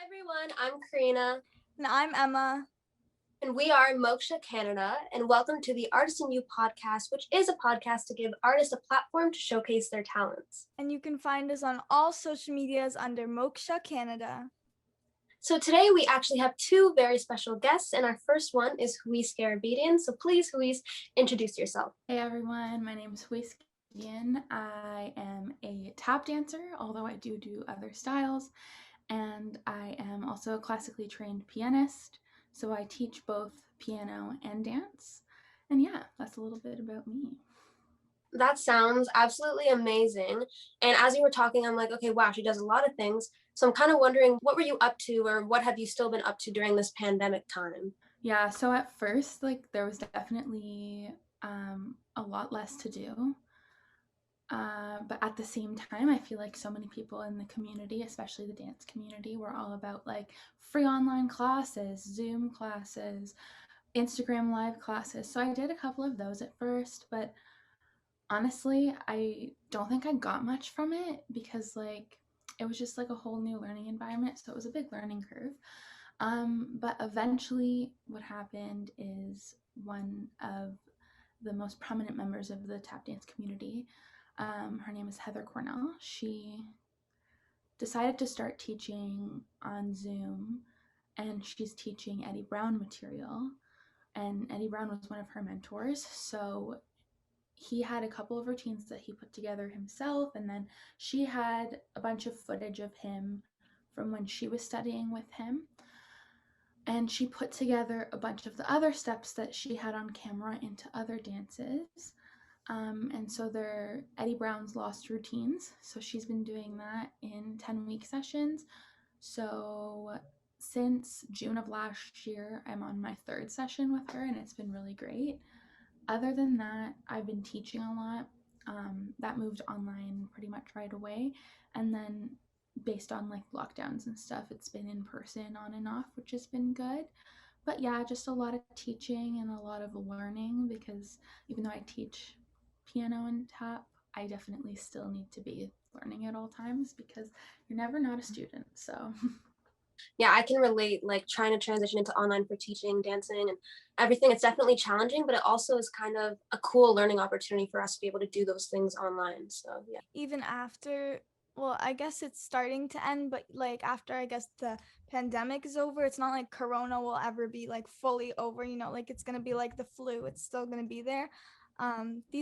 Everyone, I'm Karina. And I'm Emma. And we are Moksha Canada, and welcome to the Artist in You podcast, which is a podcast to give artists a platform to showcase their talents. And you can find us on all social medias under Moksha Canada. So today we actually have two very special guests, and our first one is Houys. So please, Houys, introduce yourself. Hey everyone, my name is Houys. I am a tap dancer, although I do other styles, and I am also a classically trained pianist, so I teach both piano and dance. And yeah, that's a little bit about me. That sounds absolutely amazing. And as you were talking, I'm like, okay, wow, she does a lot of things. So I'm kind of wondering, what were you up to, or what have you still been up to during this pandemic time? Yeah, so at first, there was definitely a lot less to do. But at the same time, I feel like so many people in the community, especially the dance community, were all about free online classes, Zoom classes, Instagram live classes. So I did a couple of those at first, but honestly, I don't think I got much from it because it was just a whole new learning environment. So it was a big learning curve. But eventually what happened is one of the most prominent members of the tap dance community, her name is Heather Cornell. She decided to start teaching on Zoom, and she's teaching Eddie Brown material. And Eddie Brown was one of her mentors, so he had a couple of routines that he put together himself, and then she had a bunch of footage of him from when she was studying with him. And she put together a bunch of the other steps that she had on camera into other dances. And so they're Eddie Brown's Lost Routines. So she's been doing that in 10-week sessions. So since June of last year, I'm on my third session with her, and it's been really great. Other than that, I've been teaching a lot. That moved online pretty much right away. And then based on lockdowns and stuff, it's been in person on and off, which has been good. But yeah, just a lot of teaching and a lot of learning, because even though I teach piano and tap, I definitely still need to be learning at all times because you're never not a student. So yeah, I can relate, trying to transition into online for teaching, dancing, and everything. It's definitely challenging, but it also is kind of a cool learning opportunity for us to be able to do those things online. So yeah. Even after, well, I guess it's starting to end, but after I guess the pandemic is over, it's not like Corona will ever be fully over, it's gonna be like the flu, it's still gonna be there.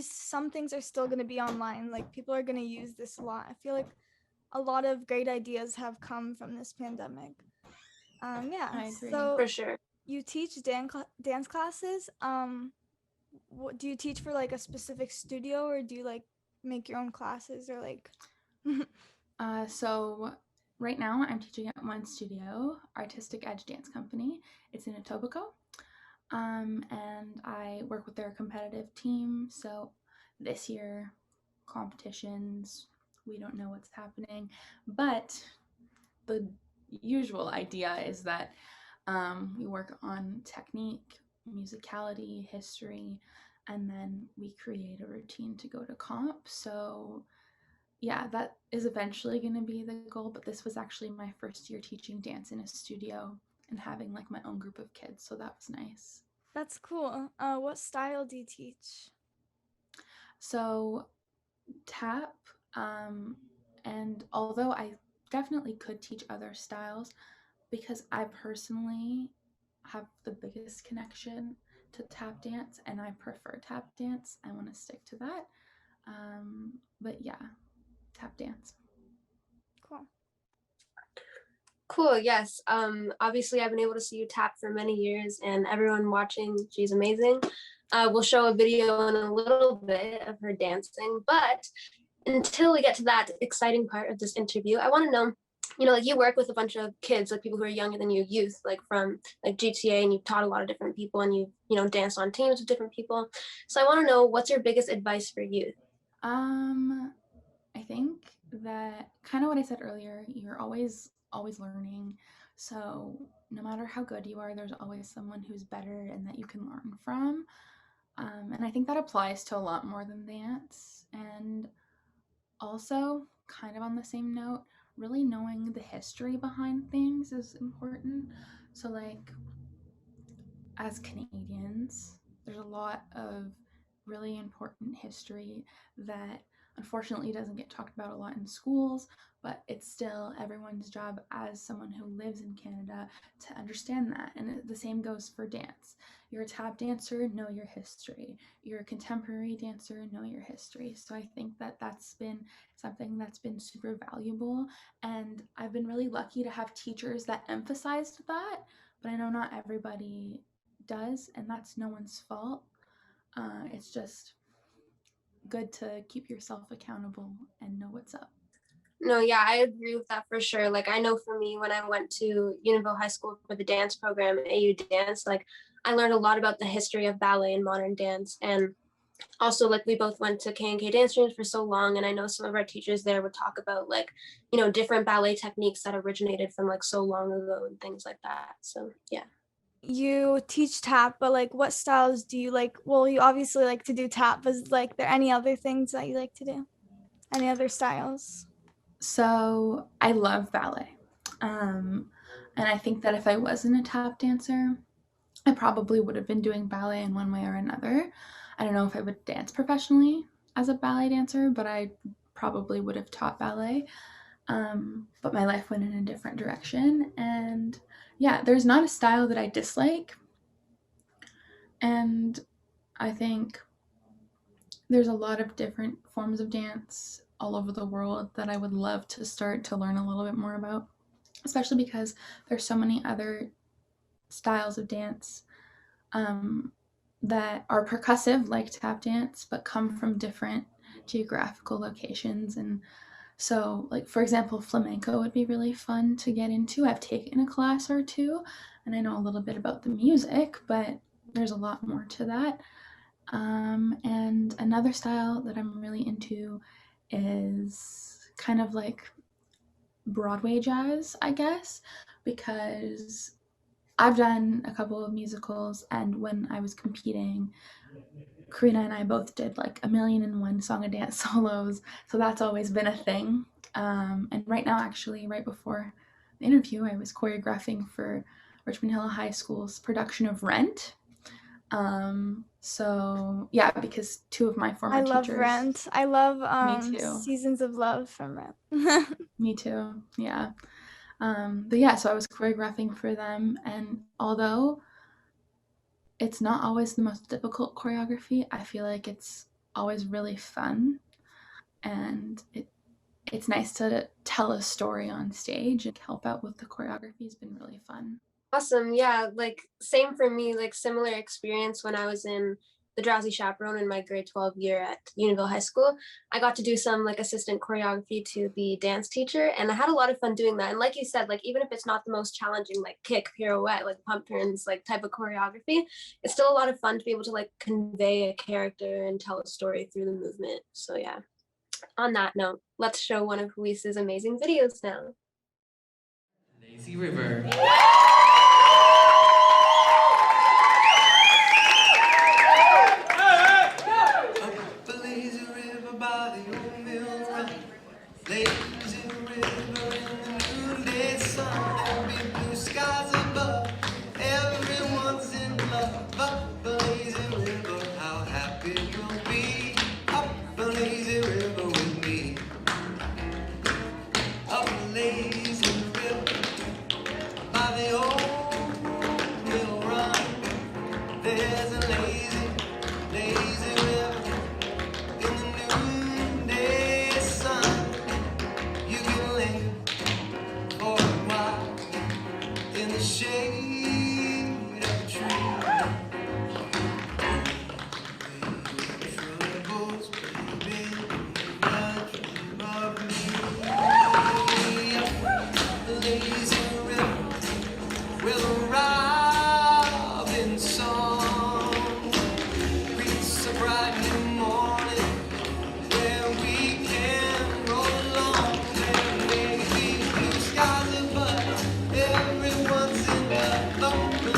Some things are still gonna be online, people are gonna use this a lot. I feel like a lot of great ideas have come from this pandemic. Yeah, I agree. so For sure. you teach dance classes. What do you teach for a specific studio, or do you make your own classes, or So right now I'm teaching at one studio, Artistic Edge Dance Company. It's in Etobicoke. And I work with their competitive team. So this year, competitions, we don't know what's happening, but the usual idea is that we work on technique, musicality, history, and then we create a routine to go to comp. So yeah, that is eventually going to be the goal, but this was actually my first year teaching dance in a studio and having my own group of kids, so that was nice. That's cool. What style do you teach? So tap, and although I definitely could teach other styles, because I personally have the biggest connection to tap dance and I prefer tap dance, I want to stick to that. But yeah, tap dance. Cool. Cool. Yes. Obviously, I've been able to see you tap for many years, and everyone watching, she's amazing. We'll show a video in a little bit of her dancing, but until we get to that exciting part of this interview, I want to know, you work with a bunch of kids, people who are younger than you, youth, from GTA, and you've taught a lot of different people, and you've danced on teams with different people. So I want to know, what's your biggest advice for youth? I think that kind of what I said earlier, you're always learning. So no matter how good you are, there's always someone who's better and that you can learn from. And I think that applies to a lot more than dance. And also, kind of on the same note, really knowing the history behind things is important. So like, as Canadians, there's a lot of really important history that unfortunately doesn't get talked about a lot in schools, but it's still everyone's job as someone who lives in Canada to understand that. And the same goes for dance. You're a tap dancer, know your history. You're a contemporary dancer, know your history. So I think that that's been something that's been super valuable. And I've been really lucky to have teachers that emphasized that, but I know not everybody does, and that's no one's fault. It's just good to keep yourself accountable and know what's up. No, yeah, I agree with that for sure. Like, I know for me, when I went to Unionville High School for the dance program, AU Dance, like, I learned a lot about the history of ballet and modern dance. And also, like, we both went to K&K dance streams for so long, and I know some of our teachers there would talk about, like, you know, different ballet techniques that originated from, like, so long ago and things like that. So, yeah. You teach tap, but like what styles do you like? Well, you obviously like to do tap, but is like there any other things that you like to do? Any other styles? So I love ballet. And I think that if I wasn't a tap dancer, I probably would have been doing ballet in one way or another. I don't know if I would dance professionally as a ballet dancer, but I probably would have taught ballet. But my life went in a different direction. And yeah, there's not a style that I dislike. And I think there's a lot of different forms of dance all over the world that I would love to start to learn a little bit more about, especially because there's so many other styles of dance that are percussive, like tap dance, but come from different geographical locations. And so, like, for example, flamenco would be really fun to get into. I've taken a class or two, and I know a little bit about the music, but there's a lot more to that. And another style that I'm really into is kind of like Broadway jazz, I guess, because I've done a couple of musicals, and when I was competing, Karina and I both did like 1,000,001 song and dance solos, so that's always been a thing. And right now, actually, right before the interview, I was choreographing for Richmond Hill High School's production of Rent. So yeah, because two of my former teachers. I love Rent. I love Me too. Seasons of Love from Rent. Me too. Yeah. But yeah, so I was choreographing for them, and although it's not always the most difficult choreography, I feel like it's always really fun, and it's nice to tell a story on stage and help out with the choreography has been really fun. Awesome. Yeah, like same for me, like similar experience when I was in the Drowsy Chaperone in my grade 12 year at Unionville High School. I got to do some like assistant choreography to the dance teacher, and I had a lot of fun doing that. And like you said, like even if it's not the most challenging, like kick, pirouette, like pump turns, like type of choreography, it's still a lot of fun to be able to like convey a character and tell a story through the movement. So yeah. On that note, let's show one of Houys' amazing videos now. Lazy River. Lazy river in the noonday sun, and big blue skies above. Everyone's in love. Up the lazy river, how happy you'll be. Up the lazy river with me. Up the lazy river, by the old mill run. There's a lazy, lazy river in the noonday sun. You can linger for a while in the shade of a tree. Troubles, baby, not dream of me. Up the lazy river with a robin song. Greets a bright new morning where we can roll along. There may be blue skies above. Everyone's in love.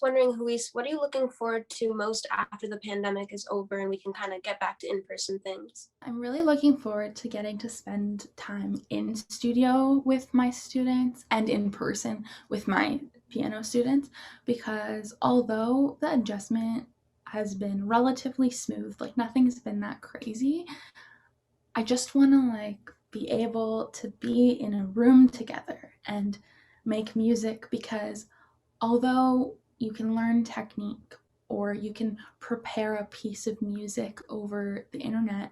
wondering, Houys, what are you looking forward to most after the pandemic is over and we can kind of get back to in-person things? I'm really looking forward to getting to spend time in studio with my students and in person with my piano students, because although the adjustment has been relatively smooth, like nothing's been that crazy, I just want to like be able to be in a room together and make music, because although you can learn technique or you can prepare a piece of music over the internet,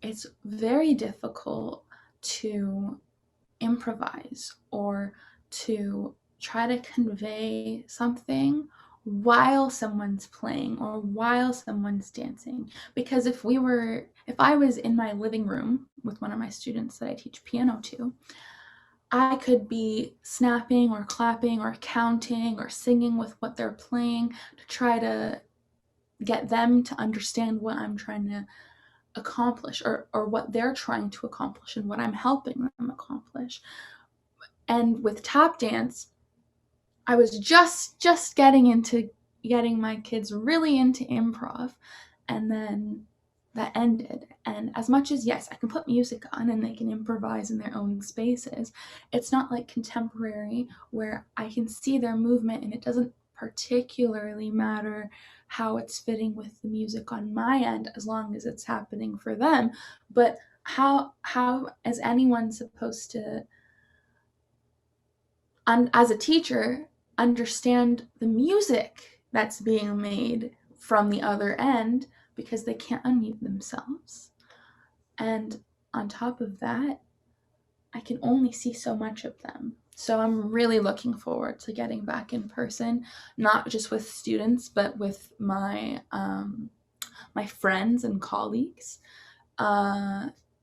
it's very difficult to improvise or to try to convey something while someone's playing or while someone's dancing. Because if I was in my living room with one of my students that I teach piano to, I could be snapping or clapping or counting or singing with what they're playing to try to get them to understand what I'm trying to accomplish, or what they're trying to accomplish and what I'm helping them accomplish. And with tap dance, I was just getting my kids really into improv, and then that ended. And as much as, yes, I can put music on and they can improvise in their own spaces, it's not like contemporary where I can see their movement and it doesn't particularly matter how it's fitting with the music on my end as long as it's happening for them. But how is anyone supposed to, as a teacher, understand the music that's being made from the other end, because they can't unmute themselves? And on top of that, I can only see so much of them. So I'm really looking forward to getting back in person, not just with students, but with my my friends and colleagues,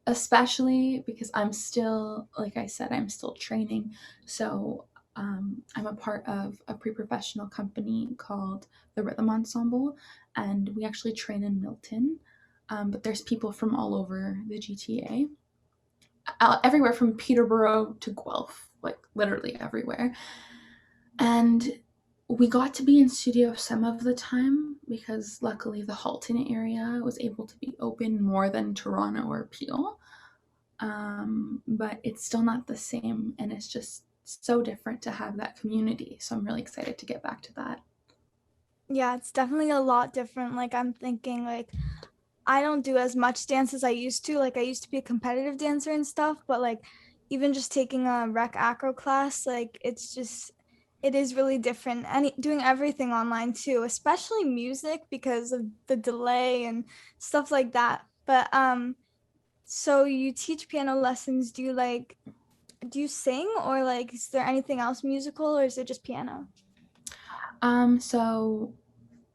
especially because I'm still, like I said, I'm still training. So I'm a part of a pre-professional company called the Rhythm Ensemble, and we actually train in Milton. But there's people from all over the GTA, everywhere from Peterborough to Guelph, like literally everywhere. And we got to be in studio some of the time because luckily the Halton area was able to be open more than Toronto or Peel. But it's still not the same, and it's just so different to have that community. So I'm really excited to get back to that. Yeah, it's definitely a lot different. Like I'm thinking like I don't do as much dance as I used to. Like I used to be a competitive dancer and stuff, but like even just taking a rec acro class, like it is really different. And doing everything online too, especially music because of the delay and stuff like that. But so you teach piano lessons. Do you sing, or like is there anything else musical, or is it just piano? So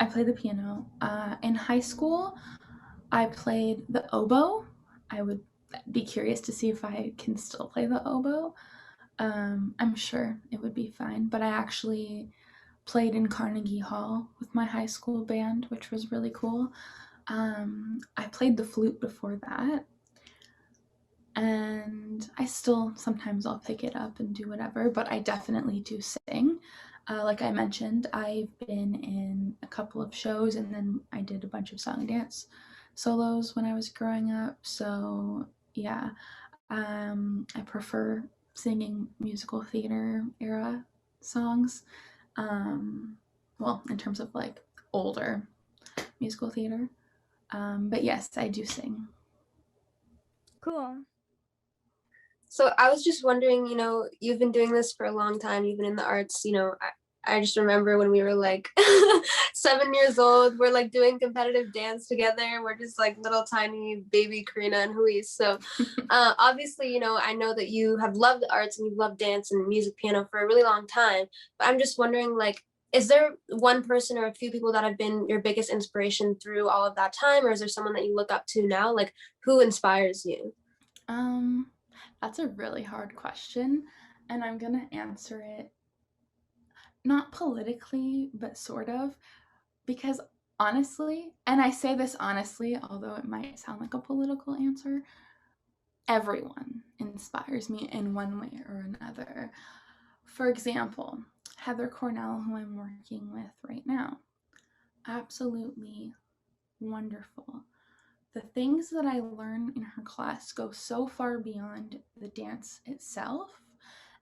I play the piano. In high school, I played the oboe. I would be curious to see if I can still play the oboe. I'm sure it would be fine, but I actually played in Carnegie Hall with my high school band, which was really cool. I played the flute before that, and I still sometimes I'll pick it up and do whatever, but I definitely do sing. Like I mentioned, I've been in a couple of shows, and then I did a bunch of song and dance solos when I was growing up. So yeah, I prefer singing musical theater era songs. Well, in terms of like older musical theater. But yes, I do sing. Cool. So I was just wondering, you've been doing this for a long time, you've been in the arts, I just remember when we were like 7 years old, we're like doing competitive dance together. We're just like little tiny baby Karina and Houys. So obviously, I know that you have loved the arts and you've loved dance and music, piano for a really long time. But I'm just wondering, like, is there one person or a few people that have been your biggest inspiration through all of that time? Or is there someone that you look up to now? Like, who inspires you? That's a really hard question, and I'm gonna answer it not politically, but sort of, because honestly, and I say this honestly, although it might sound like a political answer, everyone inspires me in one way or another. For example, Heather Cornell, who I'm working with right now. Absolutely wonderful. The things that I learn in her class go so far beyond the dance itself,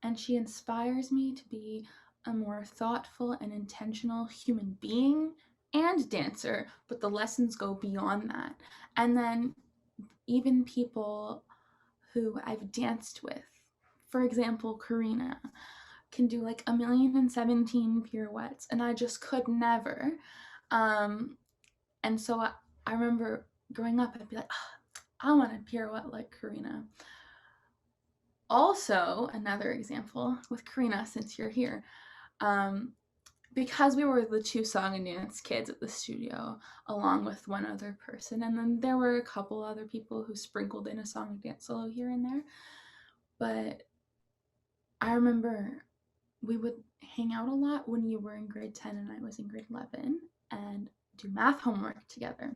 and she inspires me to be a more thoughtful and intentional human being and dancer, but the lessons go beyond that. And then even people who I've danced with, for example, Karina, can do like 1,017 pirouettes, and I just could never. And so I remember growing up, I'd be like, oh, I want to pirouette like Karina. Also, another example with Karina, since you're here, because we were the 2 song and dance kids at the studio, along with one other person, and then there were a couple other people who sprinkled in a song and dance solo here and there. But I remember we would hang out a lot when you were in grade 10 and I was in grade 11 and do math homework together.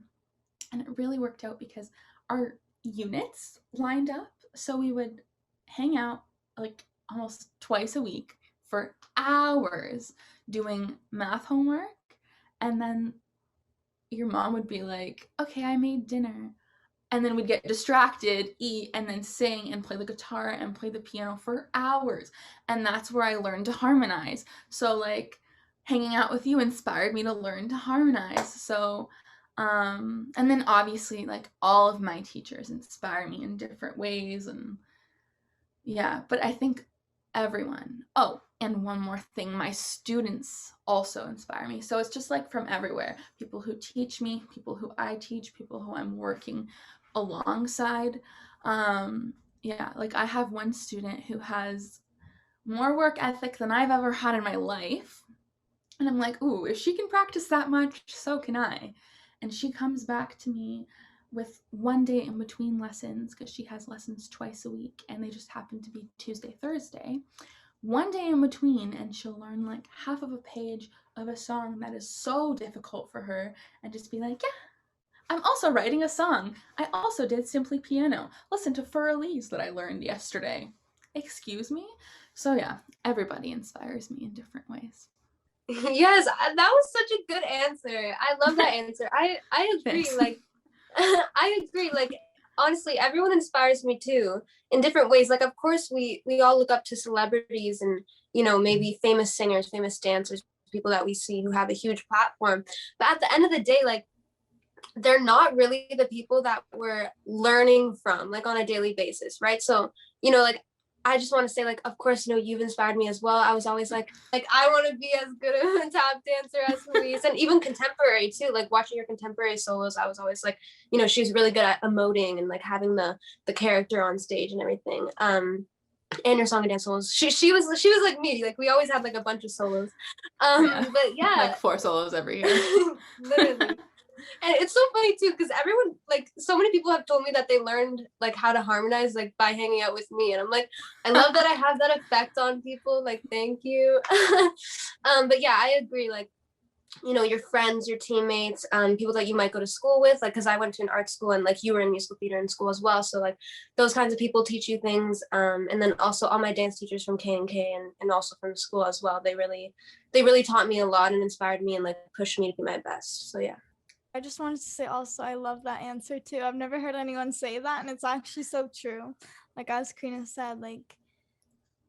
And it really worked out because our units lined up. So we would hang out like almost twice a week for hours doing math homework. And then your mom would be like, okay, I made dinner. And then we'd get distracted, eat, and then sing and play the guitar and play the piano for hours. And that's where I learned to harmonize. So like hanging out with you inspired me to learn to harmonize. So and then obviously like all of my teachers inspire me in different ways, and yeah, but I think everyone. Oh, and one more thing, my students also inspire me. So it's just like from everywhere. People who teach me, people who I teach, people who I'm working alongside. Yeah, like I have one student who has more work ethic than I've ever had in my life. And I'm like, ooh, if she can practice that much, so can I. And she comes back to me with one day in between lessons, because she has lessons twice a week and they just happen to be Tuesday, Thursday. One day in between, and she'll learn like half of a page of a song that is so difficult for her and just be like, yeah, I'm also writing a song. I also did Simply Piano. Listen to For Elise that I learned yesterday. Excuse me? So yeah, everybody inspires me in different ways. Yes, that was such a good answer. I love that answer. I agree. Thanks. Like, I agree. Like, honestly, everyone inspires me too in different ways. Like, of course, we all look up to celebrities and, you know, maybe famous singers, famous dancers, people that we see who have a huge platform. But at the end of the day, like, they're not really the people that we're learning from, like, on a daily basis, right? So, you know, like, I just want to say, like, of course, you know, you've inspired me as well. I was always like I want to be as good of a tap dancer as Houys, and even contemporary too. Like watching your contemporary solos, I was always like, you know, she's really good at emoting and like having the character on stage and everything. And her song and dance solos, she was like me. Like we always had like a bunch of solos. Yeah. But yeah, like 4 solos every year. literally. And it's so funny too, because everyone, like, so many people have told me that they learned like how to harmonize like by hanging out with me, and I'm like, I love that I have that effect on people. Like, thank you. But yeah, I agree. Like, you know, your friends, your teammates, people that you might go to school with, like, because I went to an art school and like you were in musical theater in school as well. So like those kinds of people teach you things. And then also all my dance teachers from K&K and also from school as well. They really taught me a lot and inspired me and like pushed me to be my best. So yeah. I just wanted to say also, I love that answer too. I've never heard anyone say that, and it's actually so true. Like as Karina said, like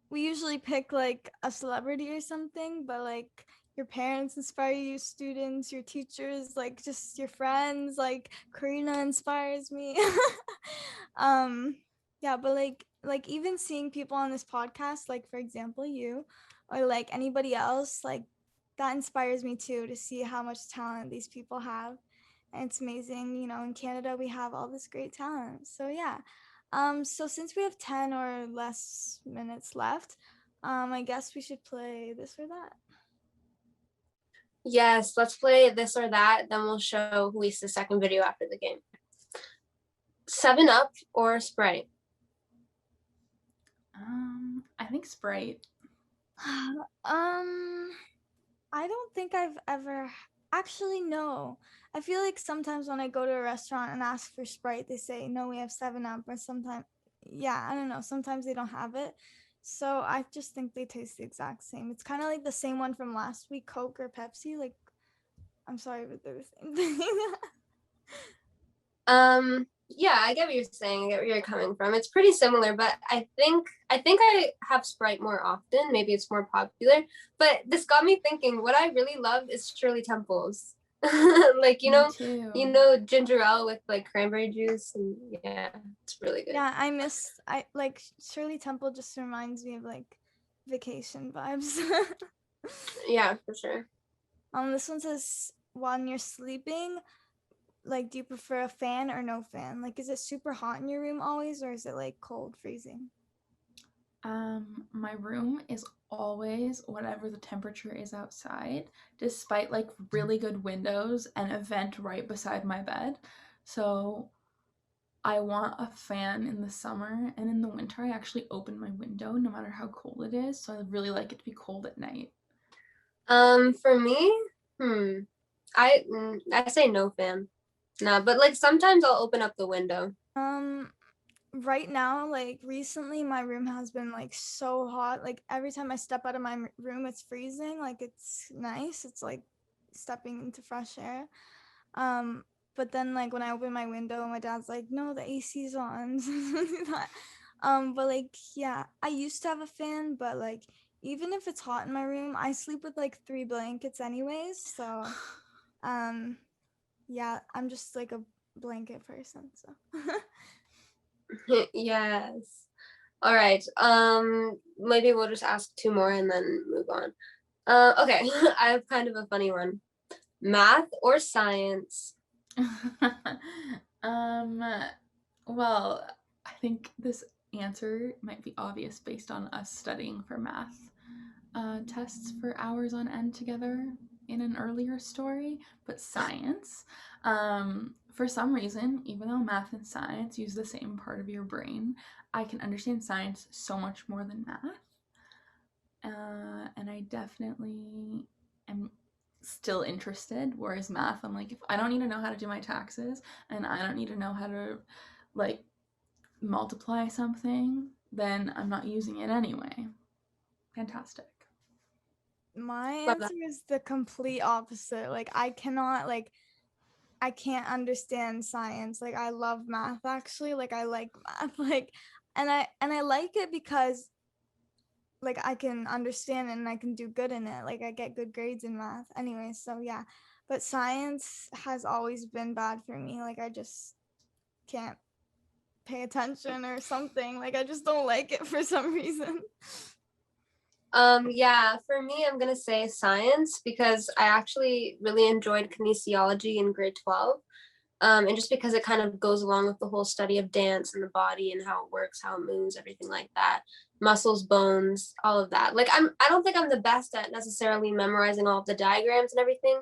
we usually pick like a celebrity or something, but like your parents inspire you, students, your teachers, like just your friends, like Karina inspires me. Yeah, but like even seeing people on this podcast, like for example you, or like anybody else, like that inspires me too, to see how much talent these people have. And it's amazing, you know, in Canada we have all this great talent. So yeah. So since we have 10 or less minutes left, I guess we should play this or that. Yes, let's play this or that. Then we'll show Houys the second video after the game. 7-Up or Sprite? I think Sprite. I don't think I've ever actually no. I feel like sometimes when I go to a restaurant and ask for Sprite, they say no, we have 7-Up, or sometimes I don't know, sometimes they don't have it. So I just think they taste the exact same. It's kind of like the same one from last week, Coke or Pepsi. Like, I'm sorry, but they're the same thing. Yeah, I get what you're saying. I get where you're coming from. It's pretty similar, but I have Sprite more often. Maybe it's more popular. But this got me thinking, what I really love is Shirley Temples. Like, Me too. ginger ale with like cranberry juice, and yeah, it's really good. Yeah, I like Shirley Temple just reminds me of like vacation vibes. Yeah, for sure. This one says, when you're sleeping, like, do you prefer a fan or no fan? Like, is it super hot in your room always, or is it like cold, freezing? My room is always whatever the temperature is outside, despite like really good windows and a vent right beside my bed. So I want a fan in the summer, and in the winter I actually open my window no matter how cold it is. So I really like it to be cold at night. For me, I say no fan. Nah, but like sometimes I'll open up the window. Right now, like recently, my room has been like so hot. Like every time I step out of my room, it's freezing. Like it's nice. It's like stepping into fresh air. But then like when I open my window, my dad's like, "No, the AC's on." But like yeah, I used to have a fan, but like even if it's hot in my room, I sleep with like 3 blankets anyways. So, yeah, I'm just like a blanket person. So. Yes. All right. Maybe we'll just ask 2 more and then move on. Okay. I have kind of a funny one. Math or science? Well, I think this answer might be obvious based on us studying for math tests for hours on end together in an earlier story, but science. For some reason, even though math and science use the same part of your brain, I can understand science so much more than math. And I definitely am still interested, whereas math, I'm like, if I don't need to know how to do my taxes and I don't need to know how to like multiply something, then I'm not using it anyway. Fantastic. My Love that. answer is the complete opposite. Like I can't understand science. Like I love math actually. Like I like math. Like and I like it because like I can understand it and I can do good in it. Like I get good grades in math. Anyway, so yeah. But science has always been bad for me. Like I just can't pay attention or something. Like I just don't like it for some reason. Yeah, for me, I'm gonna say science because I actually really enjoyed kinesiology in grade 12. And just because it kind of goes along with the whole study of dance and the body and how it works, how it moves, everything like that, muscles, bones, all of that. Like I don't think I'm the best at necessarily memorizing all of the diagrams and everything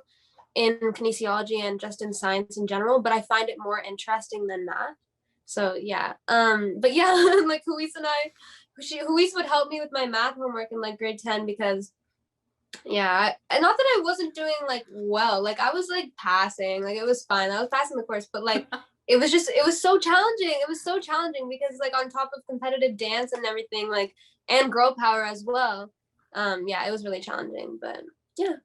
in kinesiology and just in science in general, but I find it more interesting than math. So yeah. But yeah, like Houys would help me with my math homework in like grade 10 because and not that I wasn't doing like well, like I was like passing, like it was fine, I was passing the course, but like it was so challenging. It was so challenging because like on top of competitive dance and everything, like and girl power as well, yeah, it was really challenging, but yeah.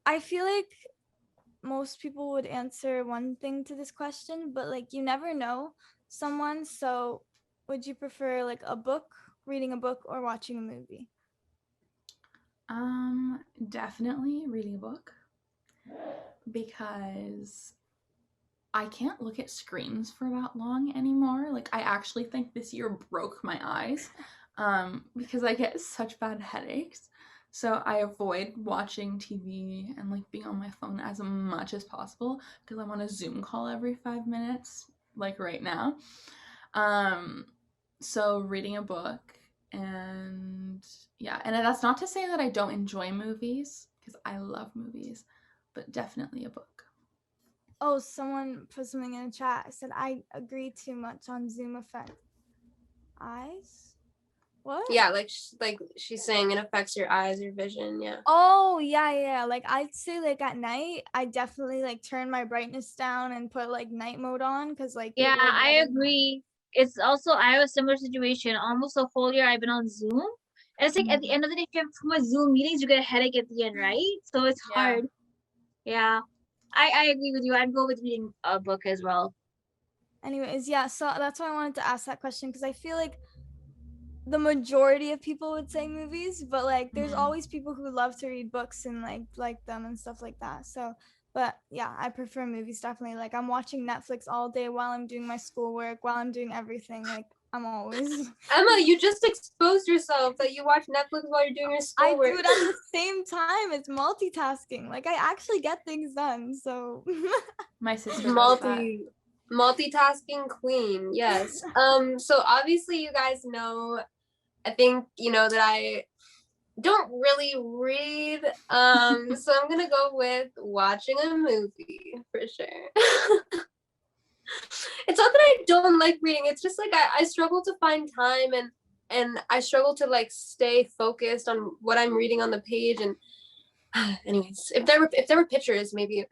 I feel like most people would answer one thing to this question, but like you never know someone. So would you prefer like reading a book, or watching a movie? Definitely reading a book, because I can't look at screens for that long anymore. Like I actually think this year broke my eyes because I get such bad headaches. So I avoid watching TV and like being on my phone as much as possible because I'm on a Zoom call every 5 minutes, like right now. So reading a book, and yeah, and that's not to say that I don't enjoy movies because I love movies, but definitely a book. Oh, someone put something in the chat. I said I agree too much on Zoom effect. Eyes? What? Yeah, like she's saying it affects your eyes, your vision. Yeah. Oh, yeah. Like I'd say like at night, I definitely like turn my brightness down and put like night mode on because like Yeah, I agree. it's also, I have a similar situation. Almost a whole year I've been on Zoom. And it's like at the end of the day, if you have too much Zoom meetings, you get a headache at the end, right? So it's hard. Yeah. I agree with you. I'd go with reading a book as well. Anyways, yeah, so that's why I wanted to ask that question, because I feel like the majority of people would say movies, but like there's always people who love to read books and like them and stuff like that. So, but yeah, I prefer movies definitely. Like I'm watching Netflix all day while I'm doing my schoolwork, while I'm doing everything. Like I'm always Emma, you just exposed yourself that you watch Netflix while you're doing your I schoolwork. do it at the same time. It's multitasking. Like I actually get things done. So My sister does that. Multitasking queen, yes. So obviously you guys know, I think you know that I don't really read. So I'm gonna go with watching a movie for sure. It's not that I don't like reading, it's just like I struggle to find time, and I struggle to like stay focused on what I'm reading on the page. And anyways, if there were pictures, maybe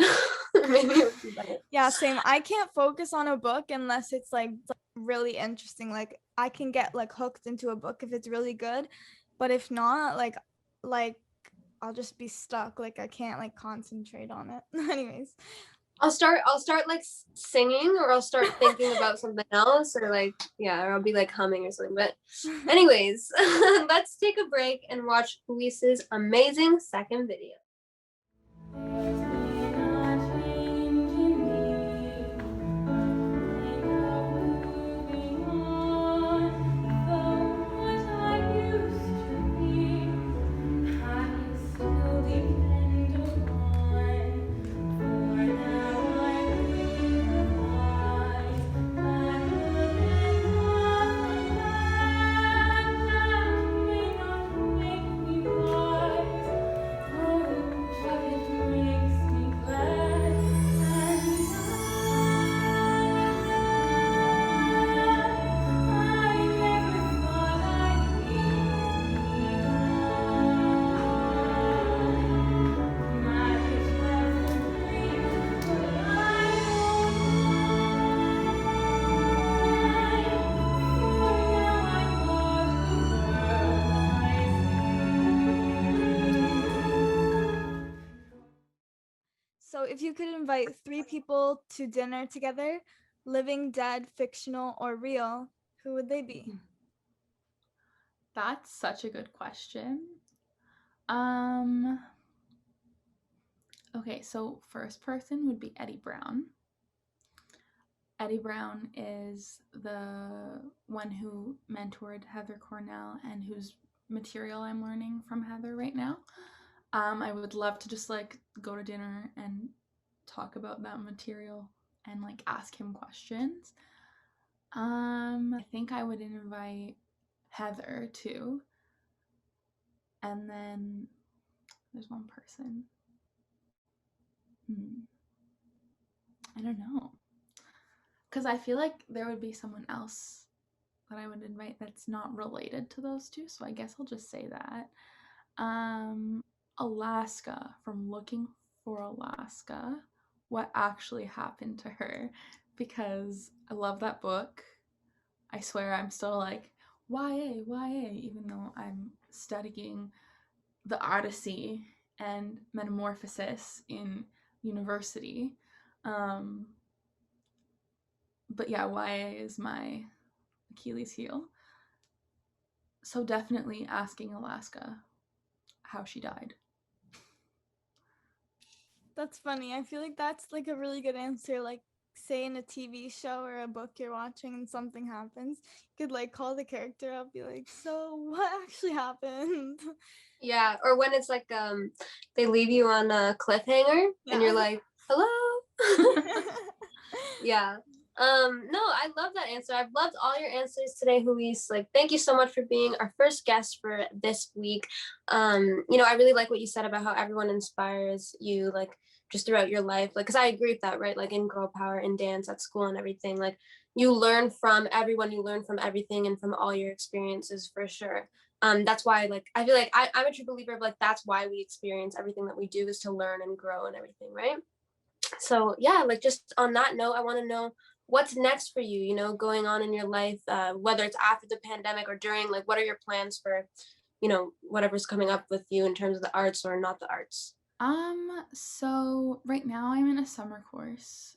maybe it would be better. yeah, same. I can't focus on a book unless it's like really interesting. Like I can get like hooked into a book if it's really good, but if not, like I'll just be stuck. Like I can't like concentrate on it. Anyways, I'll start like singing, or I'll start thinking about something else, or like or I'll be like humming or something. But anyways, let's take a break and watch Houys' amazing second video. so if you could invite 3 people to dinner together, living, dead, fictional, or real, who would they be? That's such a good question. Okay, so first person would be Eddie Brown. Eddie Brown is the one who mentored Heather Cornell and whose material I'm learning from Heather right now. I would love to just like go to dinner and talk about that material and like ask him questions. I think I would invite Heather too. And then there's one person. I don't know. Because I feel like there would be someone else that I would invite that's not related to those two. So I guess I'll just say that. Alaska, from Looking for Alaska, what actually happened to her, because I love that book. I swear I'm still like, YA, even though I'm studying the Odyssey and Metamorphosis in university. But yeah, YA is my Achilles heel. So definitely asking Alaska how she died. That's funny. I feel like that's like a really good answer. Like, say in a TV show or a book you're watching and something happens, you could like call the character up, be like, so what actually happened? Yeah, or when it's like they leave you on a cliffhanger and you're like, hello. Yeah. No, I love that answer. I've loved all your answers today, Houys. Like, thank you so much for being our first guest for this week. You know, I really like what you said about how everyone inspires you, like, just throughout your life. Like, because I agree with that, right? Like, in girl power, in dance, at school, and everything. Like, you learn from everyone, you learn from everything, and from all your experiences, for sure. That's why, like, I feel like I'm a true believer of, like, that's why we experience everything that we do, is to learn and grow and everything, right? So yeah, like, just on that note, I want to know, what's next for you, going on in your life, whether it's after the pandemic or during, like, what are your plans for, whatever's coming up with you in terms of the arts or not the arts? So right now I'm in a summer course,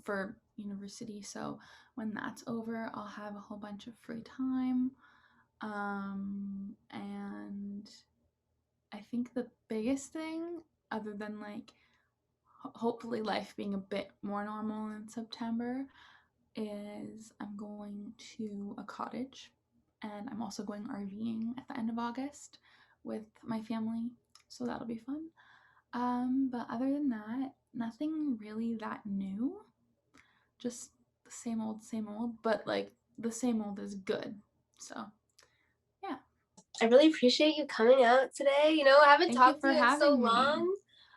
for university. So when that's over, I'll have a whole bunch of free time. And I think the biggest thing, other than like hopefully life being a bit more normal in September, is I'm going to a cottage, and I'm also going RVing at the end of August with my family, so that'll be fun. But other than that, nothing really that new. Just the same old, but like the same old is good. So, yeah. I really appreciate you coming out today. I haven't Thank you talked to for you in so having me. long.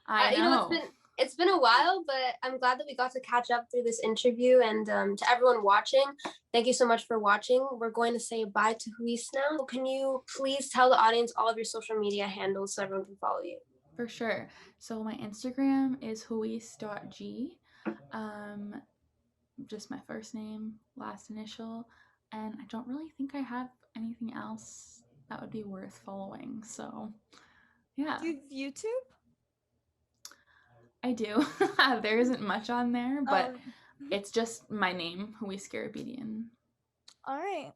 I know. It's been a while, but I'm glad that we got to catch up through this interview. And to everyone watching, thank you so much for watching. We're going to say bye to Houys now. Can you please tell the audience all of your social media handles so everyone can follow you? For sure. So my Instagram is houys.g. Just my first name, last initial, and I don't really think I have anything else that would be worth following. So, yeah. Do you have YouTube? I do. There isn't much on there, but Oh. it's just my name, Houys Caribbean. All right.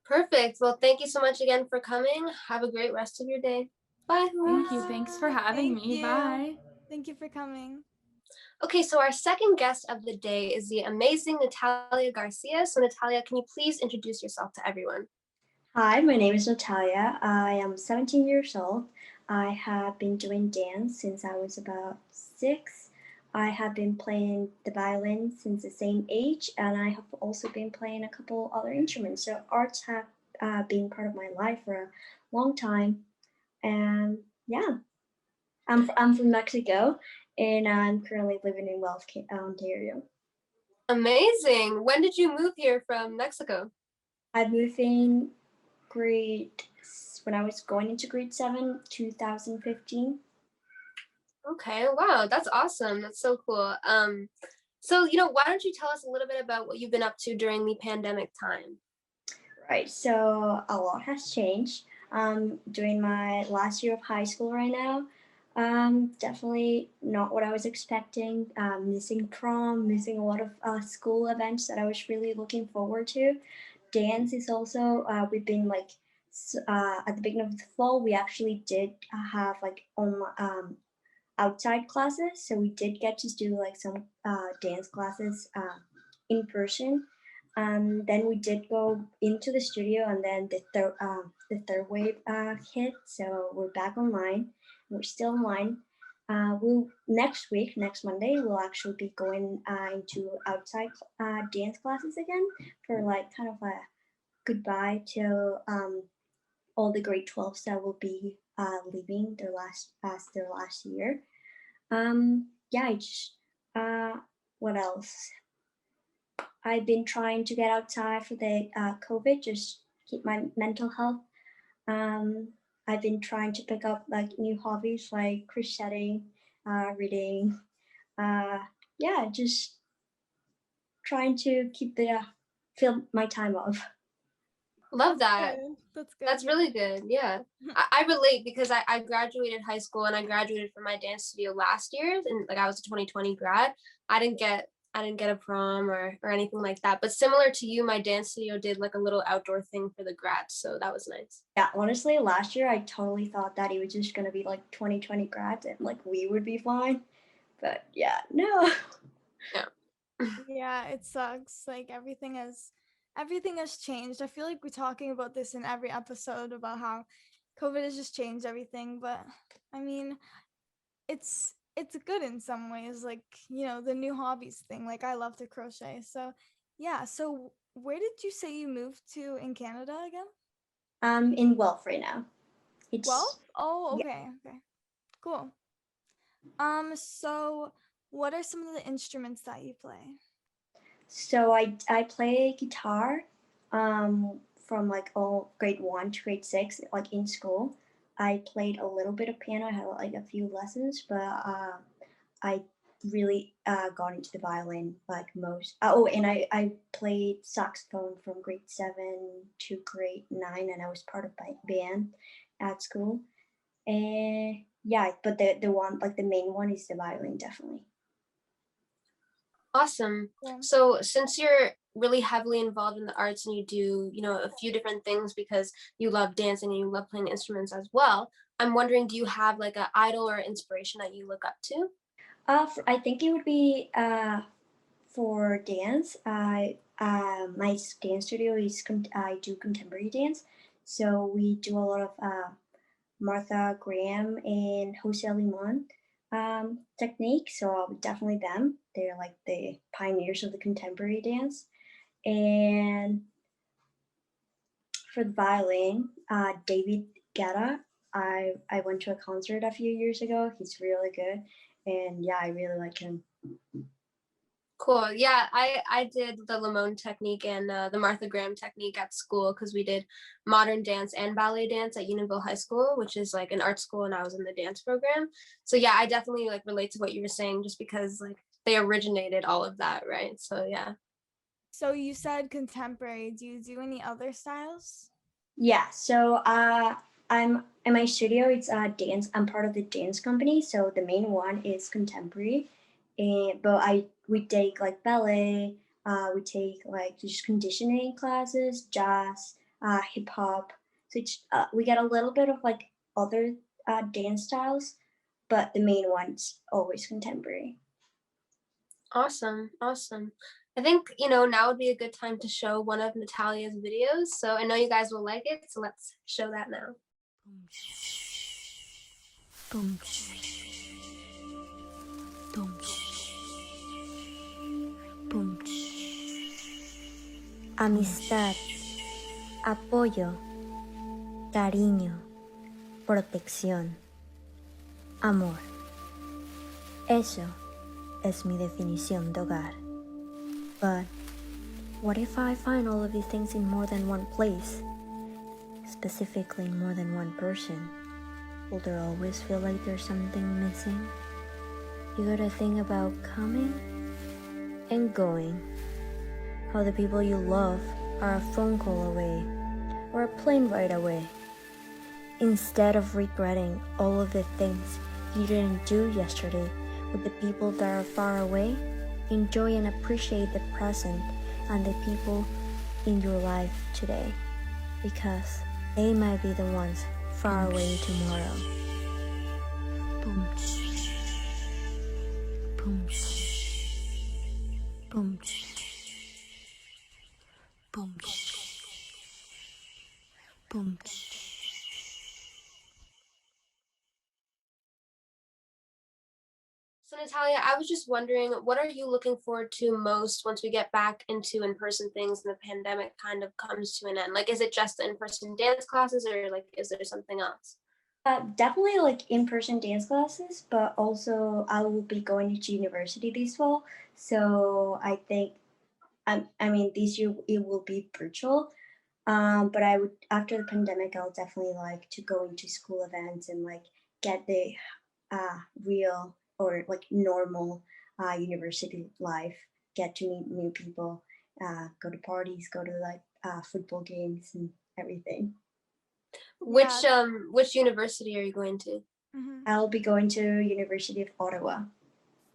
Perfect. Well, thank you so much again for coming. Have a great rest of your day. Bye. Thank you. Thanks for having me. Bye. Thank you for coming. Okay, so our second guest of the day is the amazing Natalia Garcia. So Natalia, can you please introduce yourself to everyone? Hi, my name is Natalia. I am 17 years old. I have been doing dance since I was about 6. I have been playing the violin since the same age, and I have also been playing a couple other instruments. So arts have been part of my life for a long time. And yeah, I'm from Mexico, and I'm currently living in Guelph, Ontario. Amazing. When did you move here from Mexico? I moved in when I was going into grade 7, 2015. Okay, wow, that's awesome. That's so cool. So, why don't you tell us a little bit about what you've been up to during the pandemic time? Right, so a lot has changed. During my last year of high school right now, definitely not what I was expecting. Missing prom, missing a lot of school events that I was really looking forward to. Dance is also, we've been like, at the beginning of the fall, we actually did have like outside classes. So we did get to do like some dance classes in person. Then we did go into the studio, and then the third wave hit. So we're back online. We're still online. We'll next week, next Monday, we'll actually be going into outside dance classes again for like kind of a goodbye to all the grade 12s that will be leaving their last year. Yeah, what else? I've been trying to get outside for the COVID, just keep my mental health. I've been trying to pick up like new hobbies like crocheting, reading. Yeah, just trying to fill my time off. Love that. That's good. That's really good. Yeah. I relate because I graduated high school and I graduated from my dance studio last year, and like I was a 2020 grad. I didn't get a prom or anything like that. But similar to you, my dance studio did like a little outdoor thing for the grads, so that was nice. Yeah, honestly, last year I totally thought that it was just gonna be like 2020 grads and like we would be fine. But yeah, no. Yeah, it sucks. Like everything has changed. I feel like we're talking about this in every episode about how COVID has just changed everything, but I mean, it's good in some ways, like, the new hobbies thing. Like I love to crochet. So, yeah, so where did you say you moved to in Canada again? I'm in Guelph right now. Guelph? Oh, yeah. okay. Okay. Cool. So what are some of the instruments that you play? So I play guitar from like all grade 1 to grade 6, like in school. I played a little bit of piano. I had like a few lessons, but I really got into the violin like most. Oh, and I played saxophone from grade 7 to grade 9, and I was part of band at school. And yeah, but the one, like the main one, is the violin, definitely. Awesome. Yeah. So since you're really heavily involved in the arts and you do, a few different things because you love dancing and you love playing instruments as well, I'm wondering, do you have like an idol or inspiration that you look up to? I think it would be for dance. My dance studio is I do contemporary dance, so we do a lot of Martha Graham and Jose Limon technique. So definitely them. They're like the pioneers of the contemporary dance. And for the violin, David Guetta. I went to a concert a few years ago. He's really good, and yeah, I really like him. Cool. Yeah, I did the Limon technique and the Martha Graham technique at school because we did modern dance and ballet dance at Unionville High School, which is like an art school, and I was in the dance program. So yeah, I definitely like relate to what you were saying just because like they originated all of that, right? So yeah. So you said contemporary. Do you do any other styles? Yeah, so I'm in my studio. It's dance. I'm part of the dance company, so the main one is contemporary, and but we take like ballet. We take like just conditioning classes, jazz, hip hop. So it's, we get a little bit of like other dance styles, but the main one's always contemporary. Awesome. Awesome. I think, now would be a good time to show one of Natalia's videos. So I know you guys will like it. So let's show that now. Boom. Boom. Boom. Amistad, apoyo, cariño, protección, amor. Eso es mi definición de hogar. But what if I find all of these things in more than one place? Specifically in more than one person? Will there always feel like there's something missing? You gotta think about coming and going. How the people you love are a phone call away or a plane ride away. Instead of regretting all of the things you didn't do yesterday with the people that are far away, enjoy and appreciate the present and the people in your life today, because they might be the ones far away tomorrow. Boom. Boom. Boom. Boom. Boom. So Natalia, I was just wondering, what are you looking forward to most once we get back into in-person things and the pandemic kind of comes to an end? Like, is it just the in-person dance classes, or like, is there something else? Definitely like in-person dance classes, but also I will be going to university this fall. So I think, I mean, this year it will be virtual. But I would, after the pandemic, I'll definitely like to go into school events and like get the real or like normal university life, get to meet new people, go to parties, go to like football games and everything. Which university are you going to? Mm-hmm. I'll be going to University of Ottawa.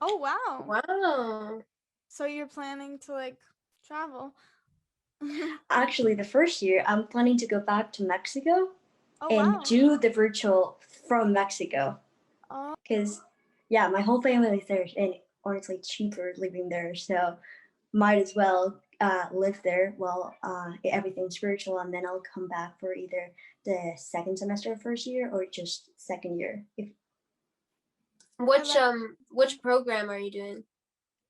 Oh, wow. Wow. So you're planning to like travel? Actually, the first year I'm planning to go back to Mexico and wow. do the virtual from Mexico. Oh. Because yeah, my whole family is there, and honestly cheaper living there, so might as well live there while everything's virtual, and then I'll come back for either the second semester of first year or just second year. Which program are you doing?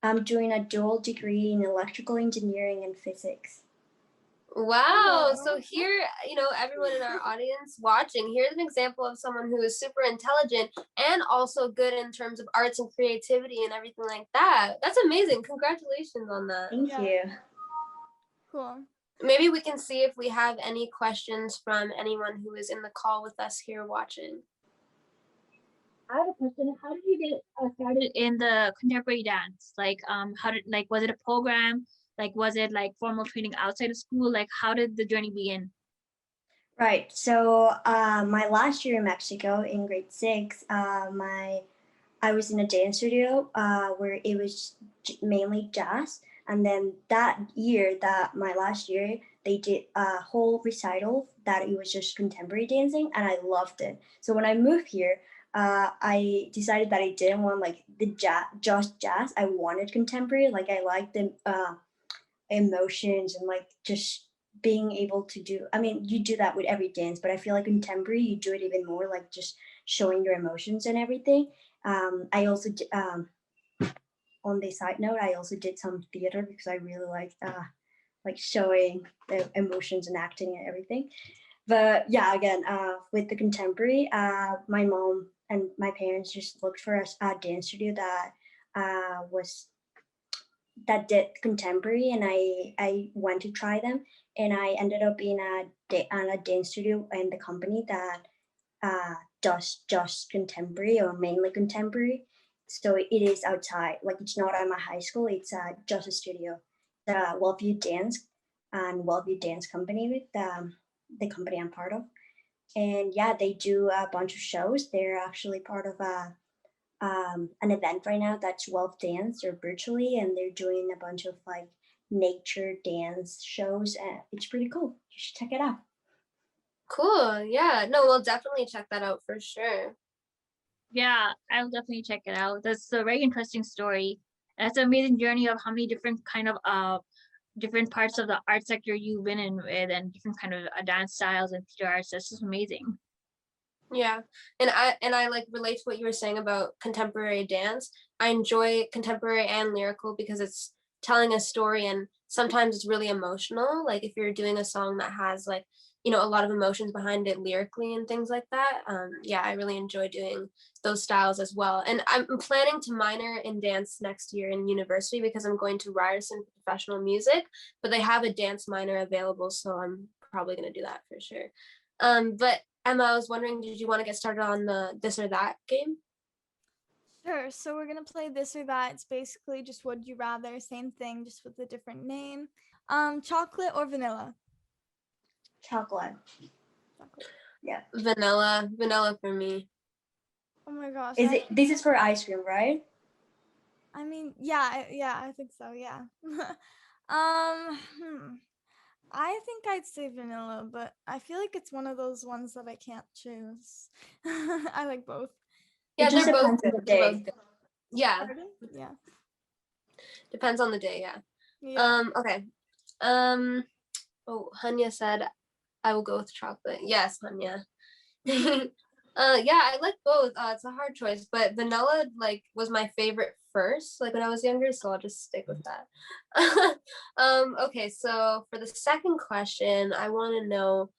I'm doing a dual degree in electrical engineering and physics. Wow. So here, everyone in our audience watching, here's an example of someone who is super intelligent and also good in terms of arts and creativity and everything like that. That's amazing. Congratulations on that. Thank you. Cool. Maybe we can see if we have any questions from anyone who is in the call with us here watching. I have a question. How did you get started in the contemporary dance? Like, was it a program? Like, was it like formal training outside of school? Like, how did the journey begin? Right. So my last year in Mexico in grade 6, I was in a dance studio where it was mainly jazz. And then that year, my last year, they did a whole recital that it was just contemporary dancing, and I loved it. So when I moved here, I decided that I didn't want like the just jazz. I wanted contemporary. Like I liked the emotions and like just being able to do. I mean, you do that with every dance, but I feel like contemporary, you do it even more, like just showing your emotions and everything. I also on the side note, I also did some theater because I really like showing the emotions and acting and everything. But yeah, again, with the contemporary, my mom and my parents just looked for a dance studio that did contemporary, and I went to try them, and I ended up in a dance studio in the company that does just contemporary or mainly contemporary. So it is outside, like it's not at my high school. It's just a studio, the Wellview Dance and Wellview Dance Company with the company I'm part of. And yeah, they do a bunch of shows. They're actually part of an event right now that's Wealth Dance or virtually, and they're doing a bunch of like nature dance shows. And it's pretty cool. You should check it out. Cool. Yeah. No, we'll definitely check that out for sure. Yeah, I'll definitely check it out. That's a very interesting story. That's an amazing journey of how many different kind of different parts of the art sector you've been in with, and different kind of dance styles and theater arts. That's just amazing. Yeah. And I like relate to what you were saying about contemporary dance. I enjoy contemporary and lyrical because it's telling a story, and sometimes it's really emotional. Like if you're doing a song that has like, a lot of emotions behind it lyrically and things like that. Yeah, I really enjoy doing those styles as well. And I'm planning to minor in dance next year in university because I'm going to Ryerson for professional music, but they have a dance minor available, so I'm probably going to do that for sure. But Emma, I was wondering, did you want to get started on the this or that game? Sure. So we're gonna play this or that. It's basically just would you rather, same thing, just with a different name. Chocolate or vanilla? Chocolate. Chocolate. Yeah. Vanilla for me. Oh my gosh. This is for ice cream, right? I mean, yeah, I think so. Yeah. I think I'd say vanilla, but I feel like it's one of those ones that I can't choose. I like both. Yeah, It just they're both depends on good. the day. Yeah. Pardon? Yeah. Depends on the day, yeah. Yeah. Okay. Hanya said I will go with chocolate. Yes, Hanya. Yeah, I like both. It's a hard choice, but vanilla like was my favorite first, like when I was younger, so I'll just stick with that. Okay, so for the second question, I want to know,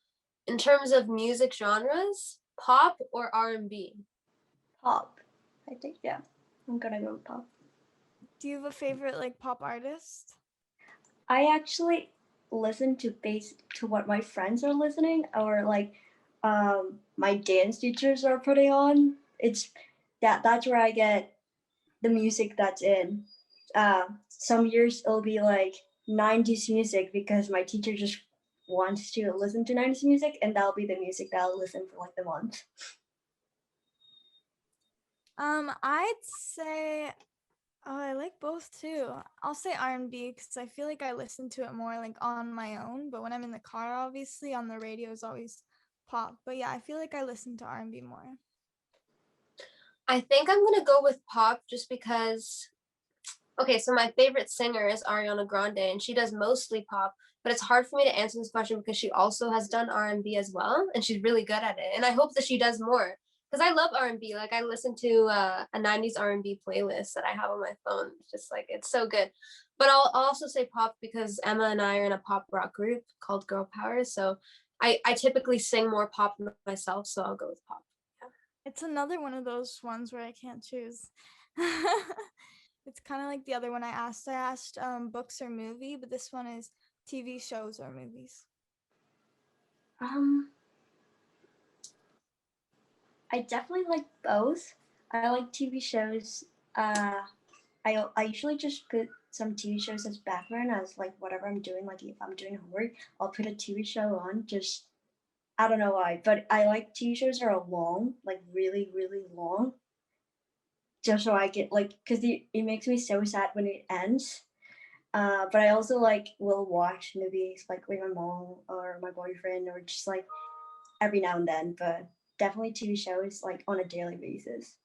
in terms of music genres, pop or R&B? Pop. I think, yeah. I'm gonna go with pop. Do you have a favorite like pop artist? I actually listen to what my friends are listening, or like my dance teachers are putting on. It's that's where I get the music that's in. Some years it'll be like 90s music because my teacher just wants to listen to 90s music, and that'll be the music that I'll listen for like the month. I'd say I like both too. I'll say R&B because I feel like I listen to it more like on my own, but when I'm in the car, obviously on the radio is always pop. But yeah, I feel like I listen to R&B more. I think I'm gonna go with pop just because, okay, so my favorite singer is Ariana Grande, and she does mostly pop, but it's hard for me to answer this question because she also has done R&B as well, and she's really good at it. And I hope that she does more because I love R&B. Like I listen to a 90s R&B playlist that I have on my phone. It's just like, it's so good. But I'll also say pop because Emma and I are in a pop rock group called Girl Power. So I typically sing more pop myself, so I'll go with pop. It's another one of those ones where I can't choose. It's kind of like the other one I asked. I asked books or movie, but this one is TV shows or movies. I definitely like both. I like TV shows. I usually just put some TV shows as background as like whatever I'm doing. Like if I'm doing homework, I'll put a TV show on. Just I don't know why, but I like TV shows that are long, like really really long. Just so I get like, cause it makes me so sad when it ends. But I also like will watch movies like with my mom or my boyfriend or just like every now and then. But definitely TV shows like on a daily basis.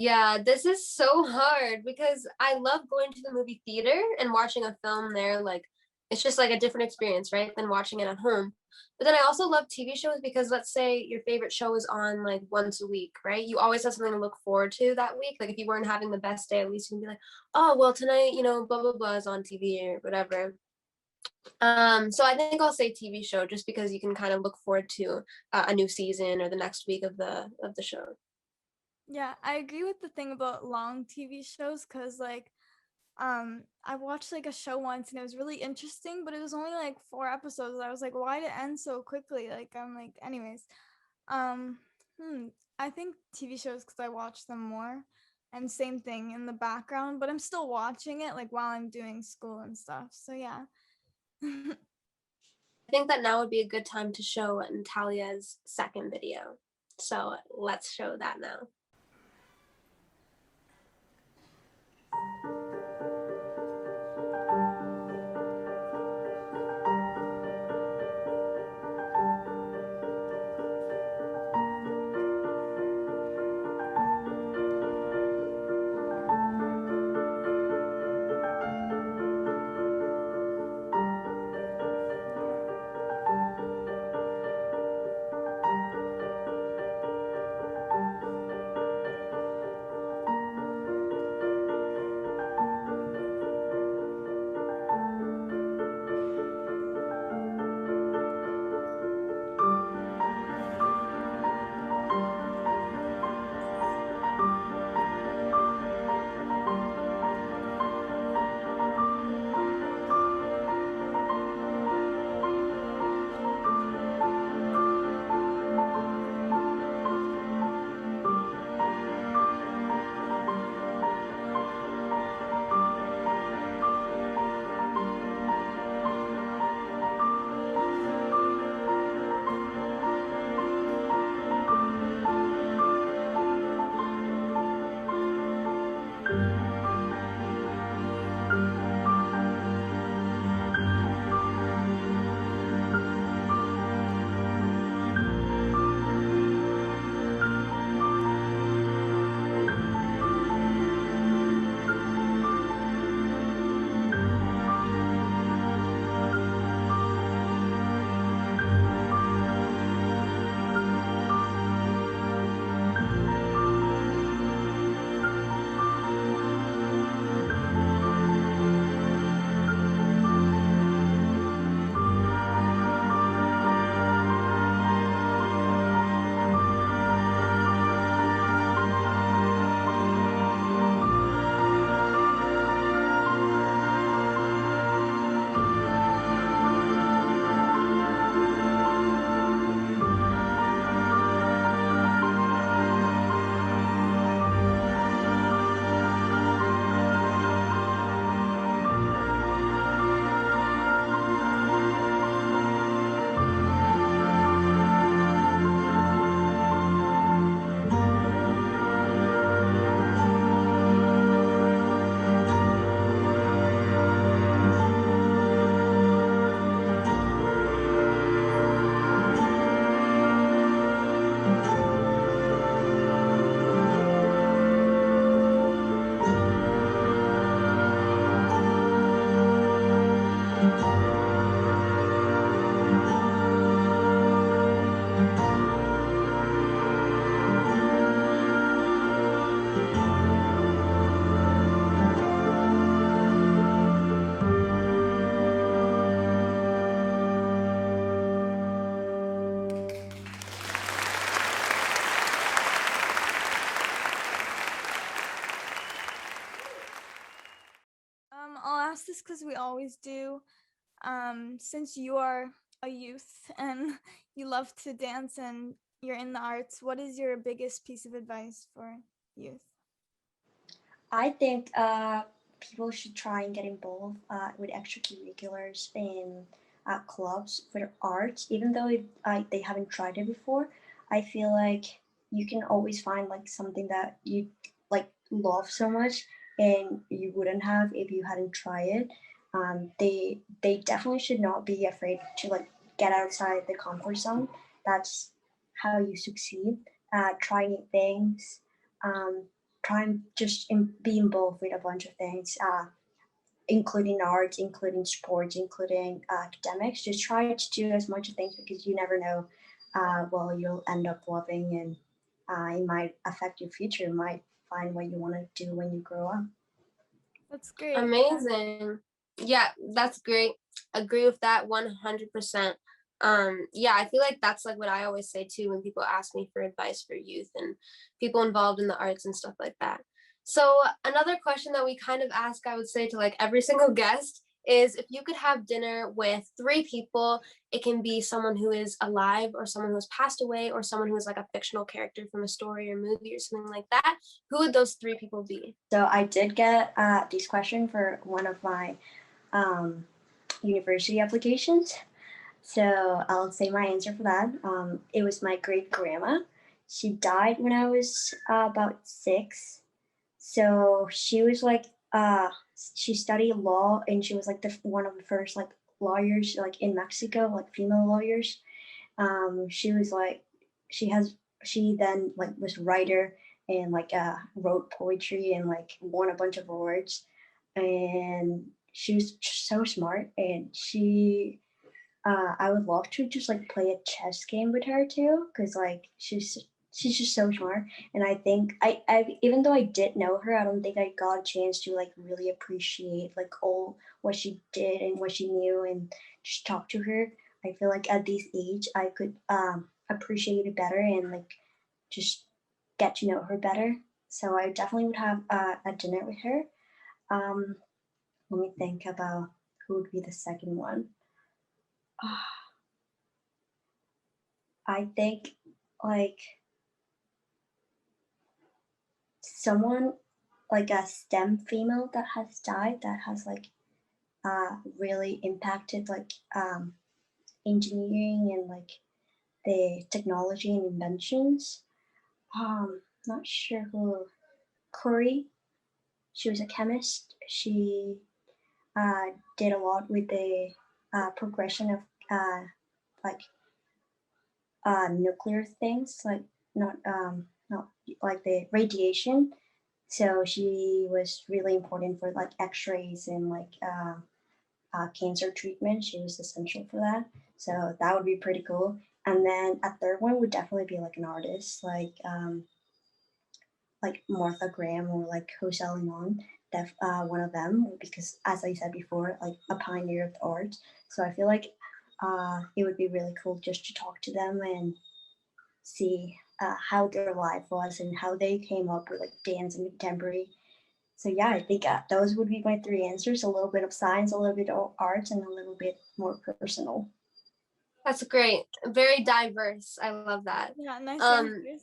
Yeah, this is so hard because I love going to the movie theater and watching a film there. Like, it's just like a different experience, right, than watching it at home. But then I also love TV shows because let's say your favorite show is on like once a week, right? You always have something to look forward to that week. Like if you weren't having the best day, at least you can be like, oh, well, tonight, blah, blah, blah is on TV or whatever. So I think I'll say TV show just because you can kind of look forward to a new season or the next week of the show. Yeah, I agree with the thing about long TV shows because like I watched like a show once and it was really interesting, but it was only like 4 episodes. I was like, why did it end so quickly? Like I'm like, anyways. Um I think TV shows because I watch them more. And same thing in the background, but I'm still watching it like while I'm doing school and stuff. So yeah. I think that now would be a good time to show Natalia's second video. So let's show that now. I'll ask this because we always do. Since you are a youth and you love to dance and you're in the arts, what is your biggest piece of advice for youth? I think people should try and get involved with extracurriculars and clubs for art, even though they haven't tried it before. I feel like you can always find like something that you like love so much and you wouldn't have if you hadn't tried it. They definitely should not be afraid to like get outside the comfort zone. That's how you succeed. Try new things. Um, Try and just be involved with a bunch of things, including art, including sports, including academics. Just try to do as much things because you never know. Well, you'll end up loving, and it might affect your future. It might find what you want to do when you grow up. That's great. Amazing. Yeah, that's great. Agree with that 100%. Yeah, I feel like that's like what I always say too when people ask me for advice for youth and people involved in the arts and stuff like that. So another question that we kind of ask, I would say, to like every single guest is, if you could have dinner with 3 people, it can be someone who is alive or someone who has passed away or someone who is like a fictional character from a story or movie or something like that, who would those 3 people be? So I did get this question for one of my university applications. So I'll say my answer for that. It was my great grandma. She died when I was about 6. So she was like, she studied law, and she was like one of the first like lawyers like in Mexico, like female lawyers. She was like, she then like was writer and like wrote poetry and like won a bunch of awards, and she was so smart, and I would love to just like play a chess game with her too, because like she's just so smart. And I think I even though I did know her, I don't think I got a chance to like really appreciate like all what she did and what she knew and just talk to her. I feel like at this age I could appreciate it better and like just get to know her better. So I definitely would have a dinner with her. Um, Let me think about who would be the second one. I think like someone like a STEM female that has died that has like really impacted like engineering and like the technology and inventions. Not sure who. Corey. She was a chemist. She did a lot with the progression of like nuclear things, like not like the radiation. So she was really important for like X-rays and like cancer treatment. She was essential for that. So that would be pretty cool. And then a third one would definitely be like an artist, like Martha Graham or like Jose Limon. One of them, because as I said before, like a pioneer of art. So I feel like it would be really cool just to talk to them and see how their life was and how they came up with like dance and contemporary. So yeah, I think those would be my 3 answers: a little bit of science, a little bit of art, and a little bit more personal. That's great. Very diverse. I love that. Yeah, nice answers.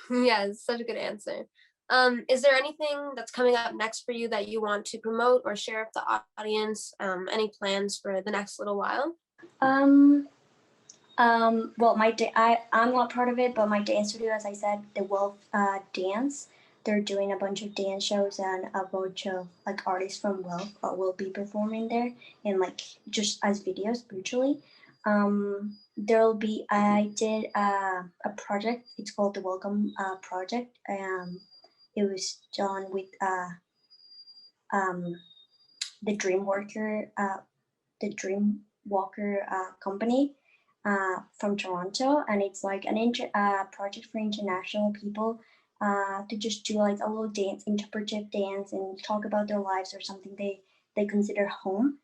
Yeah, it's such a good answer. Is there anything that's coming up next for you that you want to promote or share with the audience? Any plans for the next little while? Well, I'm not part of it, but my dance studio, as I said, the Wealth Dance, they're doing a bunch of dance shows, and a bunch of like artists from Wealth will be performing there, and like just as videos virtually. There'll be I did a project. It's called the Welcome Project. It was done with um, the the Dream Walker company from Toronto, and it's like an project for international people to just do like a little dance, interpretive dance, and talk about their lives or something they consider home.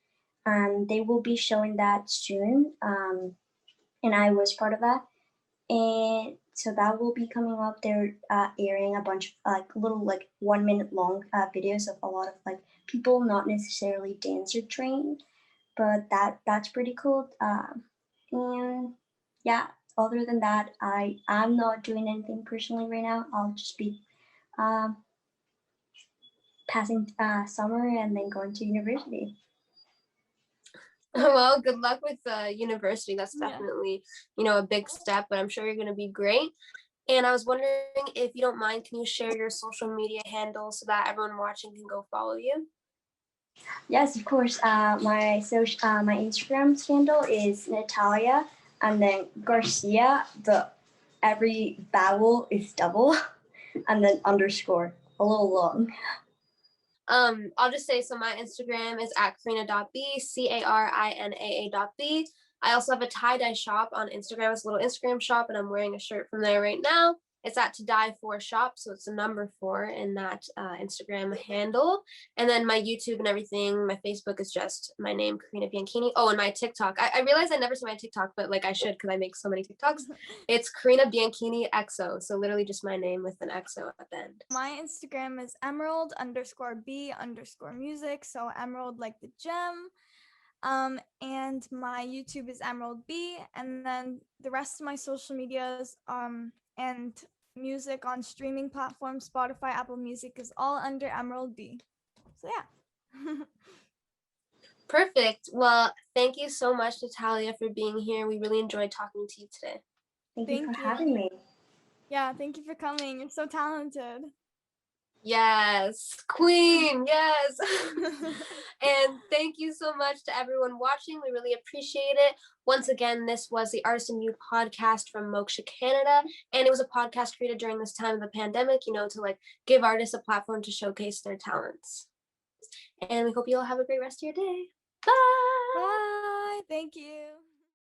And they will be showing that soon, and I was part of that. And so that will be coming up. They're airing a bunch of like little like 1 minute long videos of a lot of like people not necessarily dancer trained, but that's pretty cool. And yeah, other than that, I'm not doing anything personally right now. I'll just be passing summer and then going to university. Well, good luck with university. That's Yeah. definitely, a big step, but I'm sure you're going to be great. And I was wondering, if you don't mind, can you share your social media handle so that everyone watching can go follow you? Yes, of course. My Instagram handle is Natalia, and then Garcia. Every vowel is double, and then underscore, a little long. I'll just say, so my Instagram is at Karina.b, Carinaa.b. I also have a tie-dye shop on Instagram. It's a little Instagram shop, and I'm wearing a shirt from there right now. It's at To Die For Shop, so it's a number 4 in that Instagram handle. And then my YouTube and everything, my Facebook is just my name, Karina Bianchini. Oh, and my TikTok. I realized I never say my TikTok, but like I should, because I make so many TikToks. It's Karina Bianchini XO, so literally just my name with an XO at the end. My Instagram is emerald_b_music, so emerald like the gem. And my YouTube is Emerald B, and then the rest of my social medias and music on streaming platforms, Spotify, Apple Music, is all under Emerald B. So yeah. Perfect. Well, thank you so much, Natalia, for being here. We really enjoyed talking to you today. Thank you for having me. Yeah, thank you for coming. You're so talented. Yes, queen, yes. And thank you so much to everyone watching. We really appreciate it. Once again, this was the Artist in You podcast from Moksha Canada, and it was a podcast created during this time of the pandemic, to like give artists a platform to showcase their talents. And we hope you all have a great rest of your day. Bye. Bye. Thank you.